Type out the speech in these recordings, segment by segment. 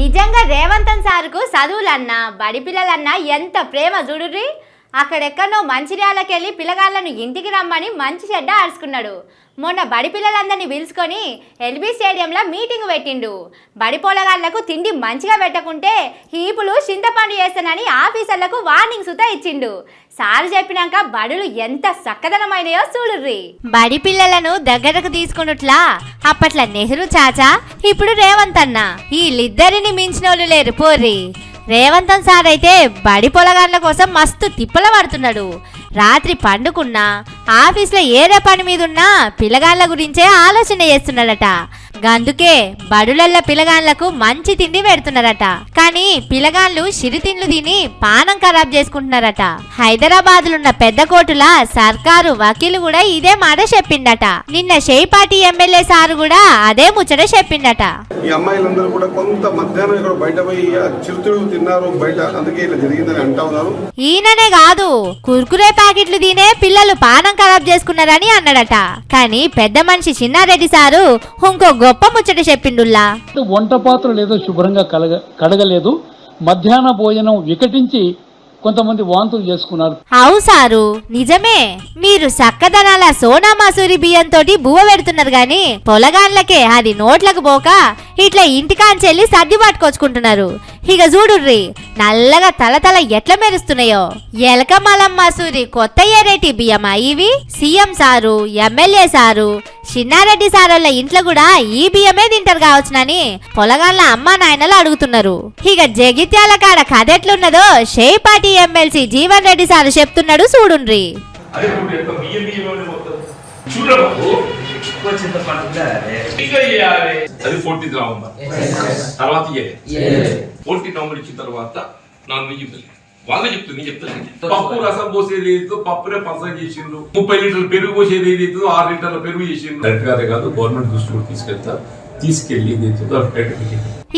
నిజంగా రేవంతన్ సార్కు చదువులన్నా బడి పిల్లలన్నా ఎంత ప్రేమ చూడుర్రి. అక్కడెక్కడో మంచిర్యాలకెళ్ళి పిల్లగాళ్ళను ఇంటికి రమ్మని మంచి చెడ్డ ఆడుచుకున్నాడు. మొన్న బడి పిల్లలందరినీ పిలుచుకొని ఎల్బీ స్టేడియంలో మీటింగ్ పెట్టిండు. బడి పొలగాళ్లకు తిండి మంచిగా పెట్టకుంటే హీపులు చింతపండు చేస్తానని ఆఫీసర్లకు వార్నింగ్ సుతా ఇచ్చిండు. సార్ చెప్పినాక బడులు ఎంత చక్కదనమైనయో చూడుర్రి. బడి పిల్లలను దగ్గరకు తీసుకున్నట్లా అప్పట్ల నెహ్రూ చాచా, ఇప్పుడు రేవంత్ అన్న, వీళ్ళిద్దరిని మించినోళ్ళు లేరు పోర్రి. రేవంతన్ సార్ అయితే బడి పొలగాండ్ల కోసం మస్తు తిప్పల పడుతున్నాడు. రాత్రి పండుకున్నా ఆఫీస్లో ఏరే పని మీద ఉన్నా పిల్లగాండ్ల గురించే ఆలోచన చేస్తున్నాడట. అందుకే బడులల్ల పిల్లగాండ్లకు మంచి తిండి పెడుతున్నారట. కానీ పిల్లగాండ్లు సిరితిండ్లు తిని పానం ఖరాబ్ చేసుకుంటున్నారట. హైదరాబాద్లున్న పెద్ద కోర్టుల సర్కారు వకీలు కూడా ఇదే మాట చెప్పిండట. నిన్న షేపాటి ఎమ్మెల్యే సారు కూడా అదే ముచ్చట చెప్పిండట. ఈ అమ్మాయిలందరూ కూడా కొంత మధ్యాహ్నం ఇక్కడ బయట పోయి చిరుతిళ్ళు తిన్నారు బయట, అందుకే ఇలా జరిగిందని అంటా ఉన్నారు. ఈయననే కాదు, కుర్కురే ప్యాకెట్లు తినే పిల్లలు పానం ఖరాబ్ చేసుకున్నారని అన్నాడట. కానీ పెద్ద మనిషి చిన్నారెడ్డి సారు ఇంకో గొప్ప ముచ్చట చెప్పిండుల్లా. వంట పాత్రలు ఏదో శుభ్రంగా కడగలేదు, మధ్యాహ్న భోజనం వికటించి కొంతమంది వాంతులు చేసుకున్నారు. అవు సారు, నిజమే. మీరు చక్కదనాల సోనా మసూరి బియ్యంతో బువ్వ పెడుతున్నారు గాని పొలగాన్లకే అది నోట్లకు పోక ఇట్లా ఇంటికాంచెల్లి సర్ది పట్టుకొచ్చుకుంటున్నారు. ఇక చూడుర్రి నల్లగా తలతల ఎట్లా మెరుస్తున్నాయో. ఎలకమలం మసూరి కొత్త ఏరేటి బియ్యమా ఇవి? CM sir, MLA sir, Chinnareddy సారోళ్ళ ఇంట్లో కూడా ఈ బియ్యమే తింటారు కావచ్చునని పొలగాళ్ళ అమ్మా నాయనలు అడుగుతున్నారు. ఇక జగిత్యాల కాడ కథ ఎట్లున్నదో షేపాటి ఎమ్మెల్సీ జీవన్ రెడ్డి సారు చెప్తున్నాడు చూడుండ్రి. వాళ్ళే చెప్తుంది, నేను చెప్తాను. పప్పు రసం పోసేది ఏదో పప్పునే పసగా చేసిండ్రు, 30 లీటర్లు పెరుగు పోసేది ఏదైతే 6 లీటర్ల పెరుగు చేసిండ్రు. కరెక్ట్ గానే కాదు, గవర్నమెంట్ దృష్టి కూడా తీసుకెళ్ళి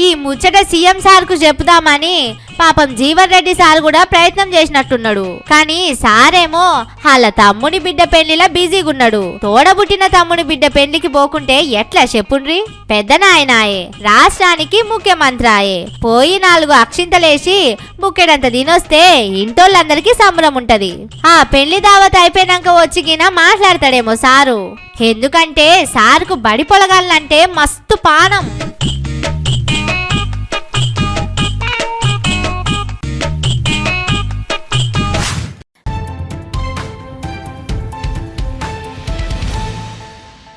ఈ ముచ్చట సీఎం సార్ కు చెప్పుదామని పాపం జీవన్ రెడ్డి సార్ కూడా ప్రయత్నం చేసినట్టున్నాడు. కానీ సారేమో వాళ్ళ తమ్ముని బిడ్డ పెళ్లిలా బిజీగా ఉన్నాడు. తోడబుట్టిన తమ్ముని బిడ్డ పెళ్లికి పోకుంటే ఎట్లా చెప్పుండ్రి? పెద్ద నాయనాయే, రాష్ట్రానికి ముఖ్యమంత్రి ఆయే, పోయి 4 అక్షింతలేసి బుక్కెడంత తినొస్తే ఇంటోళ్ళందరికీ సంబరం ఉంటది. ఆ పెళ్లి దావత్ అయిపోయినాక వచ్చిగిన మాట్లాడతాడేమో సారు. ఎందుకంటే సార్కు బడి పొలగాళ్ళంటే మస్తు పానం.